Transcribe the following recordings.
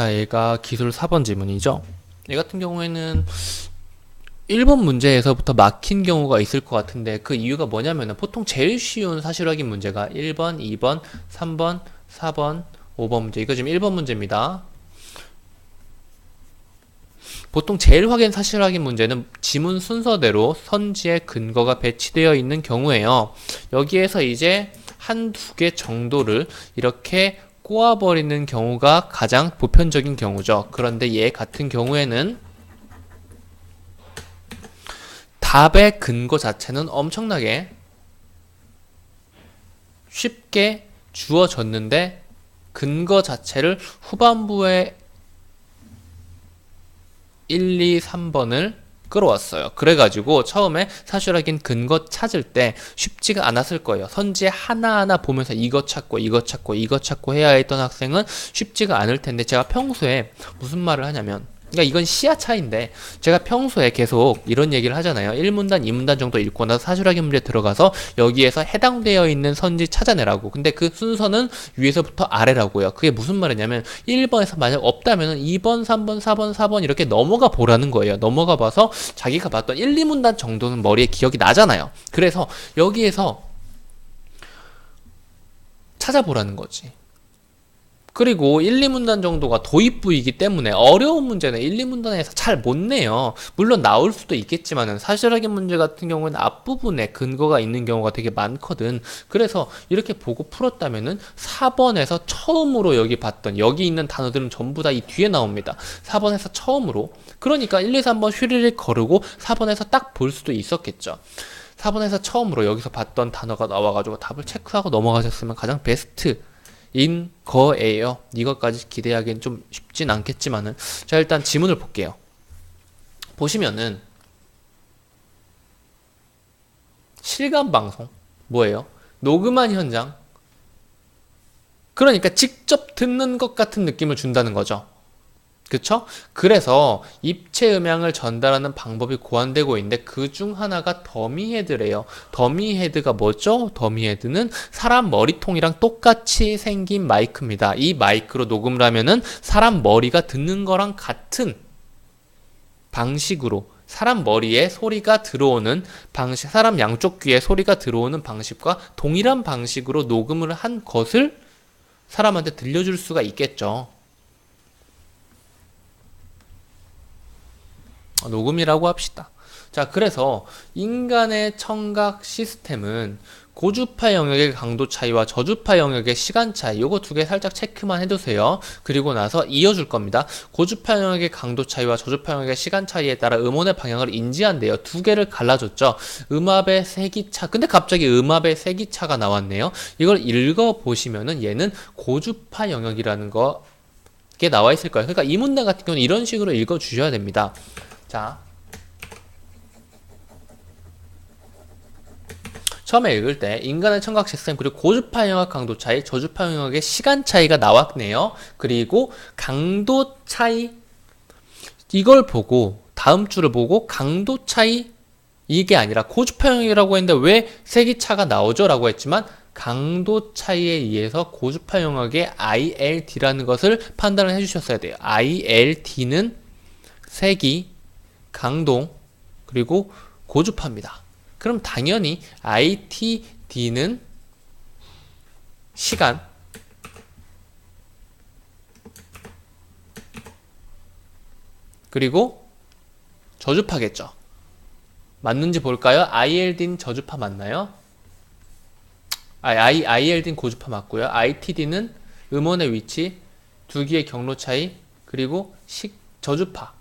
자, 얘가 기술 4번 지문이죠. 얘 같은 경우에는 1번 문제에서부터 막힌 경우가 있을 것 같은데 그 이유가 뭐냐면은 보통 제일 쉬운 사실 확인 문제가 1번, 2번, 3번, 4번, 5번 문제. 이거 지금 1번 문제입니다. 보통 제일 사실 확인 문제는 지문 순서대로 선지의 근거가 배치되어 있는 경우에요. 여기에서 이제 한두 개 정도를 이렇게 꼬아버리는 경우가 가장 보편적인 경우죠. 그런데 얘 같은 경우에는 답의 근거 자체는 엄청나게 쉽게 주어졌는데 근거 자체를 후반부에 1, 2, 3번을 끌어왔어요. 그래가지고 처음에 사실 확인 근거 찾을 때 쉽지가 않았을 거예요. 선지 하나하나 보면서 이거 찾고 이거 찾고 이거 찾고 해야 했던 학생은 쉽지가 않을 텐데 제가 평소에 무슨 말을 하냐면 그러니까 이건 시야 차이인데 제가 평소에 계속 이런 얘기를 하잖아요. 1문단, 2문단 정도 읽고 나서 사실 확인 문제 들어가서 여기에서 해당되어 있는 선지 찾아내라고. 근데 그 순서는 위에서부터 아래라고요. 그게 무슨 말이냐면 1번에서 만약 없다면 2번, 3번, 4번, 4번 이렇게 넘어가 보라는 거예요. 넘어가 봐서 자기가 봤던 1, 2문단 정도는 머리에 기억이 나잖아요. 그래서 여기에서 찾아보라는 거지. 그리고 1, 2문단 정도가 도입부이기 때문에 어려운 문제는 1, 2문단에서 잘 못 내요. 물론 나올 수도 있겠지만은 사실 확인 문제 같은 경우는 앞부분에 근거가 있는 경우가 되게 많거든. 그래서 이렇게 보고 풀었다면은 4번에서 처음으로 여기 봤던 여기 있는 단어들은 전부 다 이 뒤에 나옵니다. 4번에서 처음으로. 그러니까 1, 2, 3번 휘리릭 거르고 4번에서 딱 볼 수도 있었겠죠. 4번에서 처음으로 여기서 봤던 단어가 나와가지고 답을 체크하고 넘어가셨으면 가장 베스트 인 거예요. 이것까지 기대하기엔 좀 쉽진 않겠지만은 자 일단 지문을 볼게요. 보시면은 실감 방송 뭐예요? 녹음한 현장. 그러니까 직접 듣는 것 같은 느낌을 준다는 거죠. 그쵸? 그래서 입체 음향을 전달하는 방법이 고안되고 있는데 그 중 하나가 더미헤드래요. 더미헤드가 뭐죠? 더미헤드는 사람 머리통이랑 똑같이 생긴 마이크입니다. 이 마이크로 녹음을 하면은 사람 머리가 듣는 거랑 같은 방식으로 사람 머리에 소리가 들어오는 방식, 사람 양쪽 귀에 소리가 들어오는 방식과 동일한 방식으로 녹음을 한 것을 사람한테 들려줄 수가 있겠죠. 녹음이라고 합시다. 자, 그래서 인간의 청각 시스템은 고주파 영역의 강도 차이와 저주파 영역의 시간 차이, 요거 두 개 살짝 체크만 해두세요. 그리고 나서 이어줄 겁니다. 고주파 영역의 강도 차이와 저주파 영역의 시간 차이에 따라 음원의 방향을 인지한대요. 두 개를 갈라줬죠. 음압의 세기차. 근데 갑자기 음압의 세기차가 나왔네요. 이걸 읽어보시면은 얘는 고주파 영역이라는 게 나와 있을 거예요. 그러니까 이 문단 같은 경우는 이런 식으로 읽어주셔야 됩니다. 자, 처음에 읽을 때 인간의 청각 시스템 그리고 고주파 영역 강도 차이, 저주파 영역의 시간 차이가 나왔네요. 그리고 강도 차이 이걸 보고 다음 줄을 보고 강도 차이 이게 아니라 고주파 영역이라고 했는데 왜 세기차가 나오죠? 라고 했지만 강도 차이에 의해서 고주파 영역의 ILD라는 것을 판단을 해주셨어야 돼요. ILD는 세기 강동 그리고 고주파입니다. 그럼 당연히 ITD는 시간 그리고 저주파겠죠. 맞는지 볼까요? ILD는 저주파 맞나요? ILD는 고주파 맞고요. ITD는 음원의 위치, 두 개의 경로 차이 그리고 저주파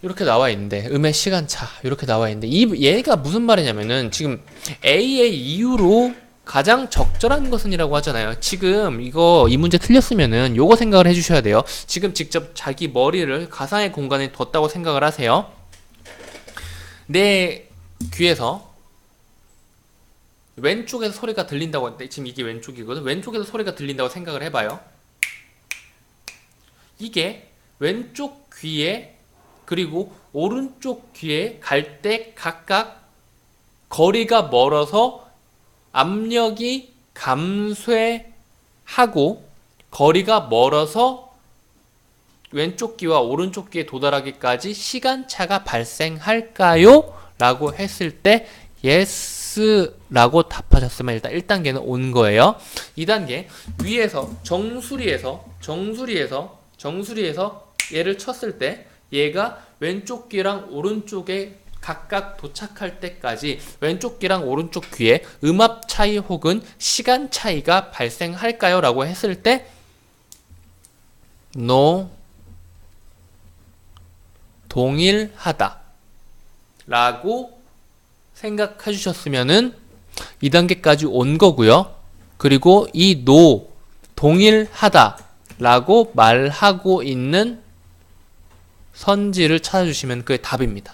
이렇게 나와 있는데 음의 시간차 이렇게 나와 있는데 얘가 무슨 말이냐면은 지금 A의 이유로 가장 적절한 것은 이라고 하잖아요. 지금 이 문제 틀렸으면은 요거 생각을 해주셔야 돼요. 지금 직접 자기 머리를 가상의 공간에 뒀다고 생각을 하세요. 내 귀에서 왼쪽에서 소리가 들린다고 했는데 지금 이게 왼쪽이거든. 왼쪽에서 소리가 들린다고 생각을 해봐요. 이게 왼쪽 귀에 그리고 오른쪽 귀에 갈 때 각각 거리가 멀어서 압력이 감쇄하고 거리가 멀어서 왼쪽 귀와 오른쪽 귀에 도달하기까지 시간차가 발생할까요? 라고 했을 때 yes라고 답하셨으면 일단 1단계는 온 거예요. 2단계 위에서 정수리에서 얘를 쳤을 때 얘가 왼쪽 귀랑 오른쪽에 각각 도착할 때까지 왼쪽 귀랑 오른쪽 귀에 음압 차이 혹은 시간 차이가 발생할까요? 라고 했을 때 no, 동일하다 라고 생각해 주셨으면은 2단계까지 온 거고요. 그리고 이 no, 동일하다 라고 말하고 있는 선지를 찾아주시면 그게 답입니다.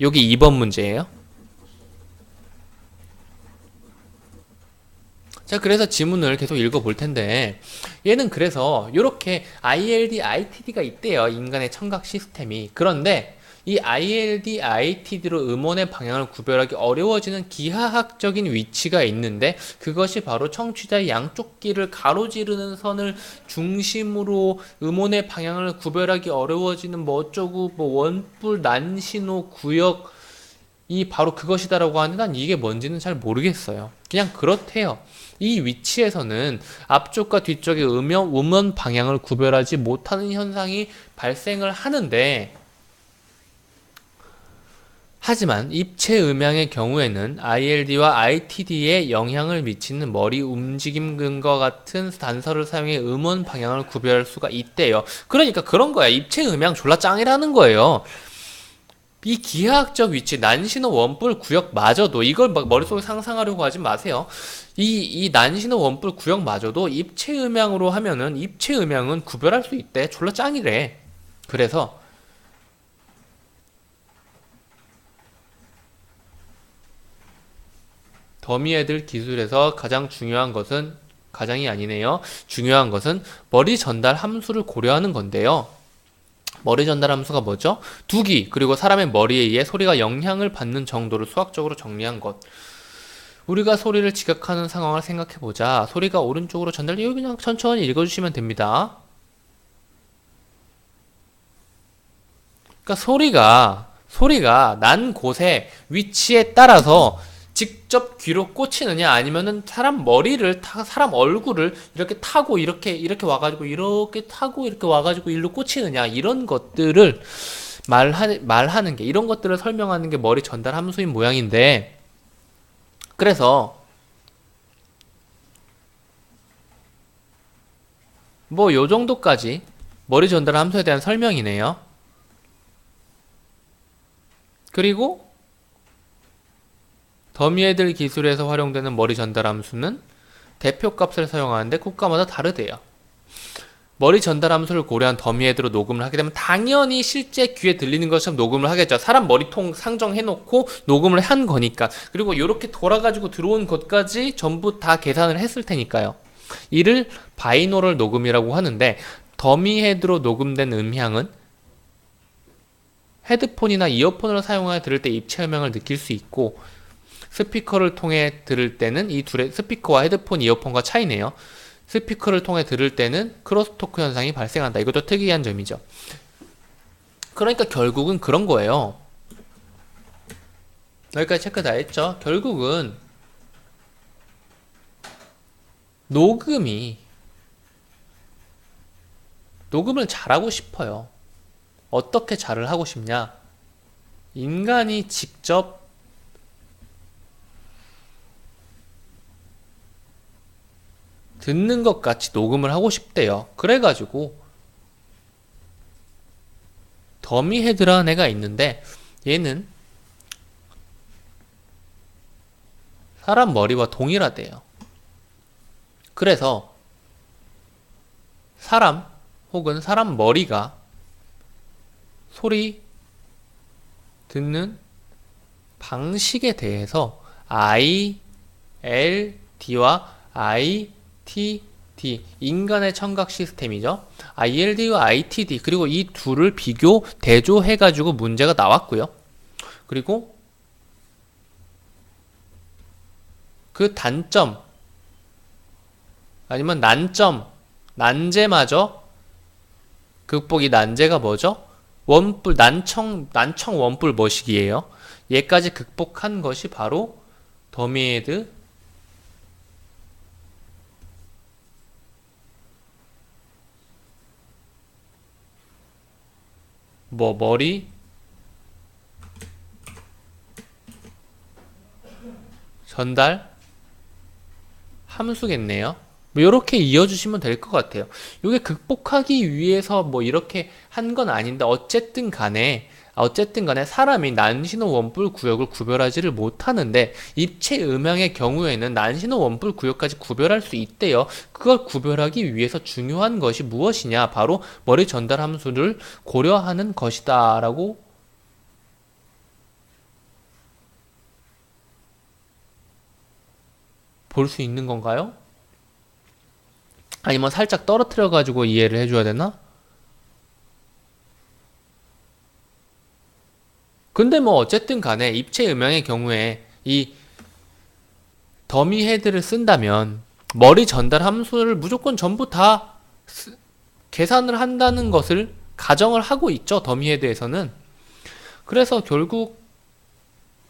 여기 2번 문제예요. 자, 그래서 지문을 계속 읽어볼 텐데 얘는 그래서 이렇게 ILD, ITD가 있대요. 인간의 청각 시스템이. 그런데 이 ILD, ITD로 음원의 방향을 구별하기 어려워지는 기하학적인 위치가 있는데 그것이 바로 청취자의 양쪽 귀를 가로지르는 선을 중심으로 음원의 방향을 구별하기 어려워지는 뭐 어쩌고 뭐 원뿔 난신호 구역 이 바로 그것이다라고 하는데 난 이게 뭔지는 잘 모르겠어요. 그냥 그렇대요. 이 위치에서는 앞쪽과 뒤쪽의 음원 방향을 구별하지 못하는 현상이 발생을 하는데 하지만 입체 음향의 경우에는 ILD와 ITD에 영향을 미치는 머리 움직임 근과 같은 단서를 사용해 음원 방향을 구별할 수가 있대요. 그러니까 그런 거야. 입체 음향 졸라 짱이라는 거예요. 이 기하학적 위치, 난신호 원뿔 구역마저도 이걸 막 머릿속에 상상하려고 하지 마세요. 이 난신호 원뿔 구역마저도 입체 음향으로 하면은 입체 음향은 구별할 수 있대. 졸라 짱이래. 그래서 더미 애들 기술에서 가장이 아니네요. 중요한 것은 머리 전달 함수를 고려하는 건데요. 머리 전달 함수가 뭐죠? 두기, 그리고 사람의 머리에 의해 소리가 영향을 받는 정도를 수학적으로 정리한 것. 우리가 소리를 지각하는 상황을 생각해보자. 소리가 오른쪽으로 전달되고 그냥 천천히 읽어주시면 됩니다. 그러니까 소리가 난 곳의 위치에 따라서 직접 귀로 꽂히느냐 아니면은 사람 얼굴을 이렇게 타고 이렇게 와가지고 이렇게 타고 이렇게 와가지고 일로 꽂히느냐 이런 것들을 말하는 게 이런 것들을 설명하는 게 머리 전달 함수인 모양인데 그래서 뭐 요 정도까지 머리 전달 함수에 대한 설명이네요. 그리고 더미 애들 기술에서 활용되는 머리 전달 함수는 대표값을 사용하는데 국가마다 다르대요. 머리 전달 함수를 고려한 더미 애들로 녹음을 하게 되면 당연히 실제 귀에 들리는 것처럼 녹음을 하겠죠. 사람 머리통 상정해놓고 녹음을 한 거니까. 그리고 이렇게 돌아가지고 들어온 것까지 전부 다 계산을 했을 테니까요. 이를 바이노럴 녹음이라고 하는데 더미 헤드로 녹음된 음향은 헤드폰이나 이어폰을 사용하여 들을 때 입체 음향을 느낄 수 있고 스피커를 통해 들을 때는 이 둘의 스피커와 헤드폰, 이어폰과 차이네요. 스피커를 통해 들을 때는 크로스토크 현상이 발생한다. 이것도 특이한 점이죠. 그러니까 결국은 그런 거예요. 여기까지 체크 다 했죠? 결국은 녹음을 잘하고 싶어요. 어떻게 잘을 하고 싶냐? 인간이 직접 듣는 것 같이 녹음을 하고 싶대요. 그래가지고 더미 헤드라는 애가 있는데 얘는 사람 머리와 동일하대요. 그래서 사람 혹은 사람 머리가 소리 듣는 방식에 대해서 ILD와 ITD, 인간의 청각 시스템이죠. ILD와 ITD, 그리고 이 둘을 대조해가지고 문제가 나왔고요. 그리고 그 단점, 아니면 난점, 난제마저 극복이 난제가 뭐죠? 원뿔, 난청 원뿔 머시기예요. 얘까지 극복한 것이 바로 더미헤드 머리 전달 함수겠네요. 뭐 이렇게 이어주시면 될 것 같아요. 이게 극복하기 위해서 뭐 이렇게 한 건 아닌데 어쨌든 간에 사람이 난신호 원뿔 구역을 구별하지를 못하는데 입체 음양의 경우에는 난신호 원뿔 구역까지 구별할 수 있대요. 그걸 구별하기 위해서 중요한 것이 무엇이냐? 바로 머리 전달 함수를 고려하는 것이다 라고 볼 수 있는 건가요? 아니면 살짝 떨어뜨려 가지고 이해를 해줘야 되나? 근데 뭐 어쨌든 간에 입체 음향의 경우에 이 더미 헤드를 쓴다면 머리 전달 함수를 무조건 전부 다 계산을 한다는 것을 가정을 하고 있죠. 더미 헤드에서는. 그래서 결국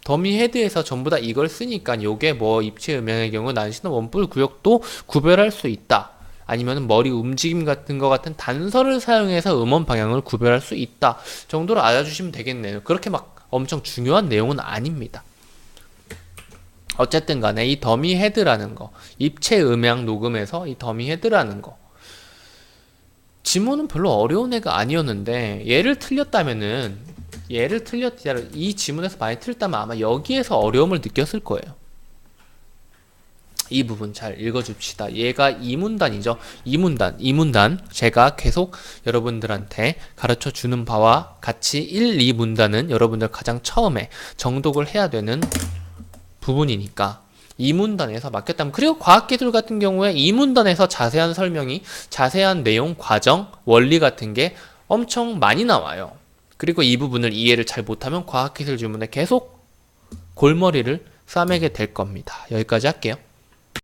더미 헤드에서 전부 다 이걸 쓰니까 요게 뭐 입체 음향의 경우 난시나 원뿔 구역도 구별할 수 있다. 아니면 머리 움직임 같은 거 같은 단서를 사용해서 음원 방향을 구별할 수 있다. 정도로 알아주시면 되겠네요. 그렇게 막 엄청 중요한 내용은 아닙니다. 어쨌든 간에 이 더미 헤드라는 거, 입체 음향 녹음에서 이 더미 헤드라는 거, 지문은 별로 어려운 애가 아니었는데 이 지문에서 많이 틀렸다면 아마 여기에서 어려움을 느꼈을 거예요. 이 부분 잘 읽어줍시다. 얘가 이문단이죠. 이문단 제가 계속 여러분들한테 가르쳐 주는 바와 같이 1, 2문단은 여러분들 가장 처음에 정독을 해야 되는 부분이니까 이문단에서 맡겼다면, 그리고 과학기술 같은 경우에 이문단에서 자세한 설명이, 자세한 내용, 과정, 원리 같은 게 엄청 많이 나와요. 그리고 이 부분을 이해를 잘 못하면 과학기술 지문에 계속 골머리를 싸매게 될 겁니다. 여기까지 할게요.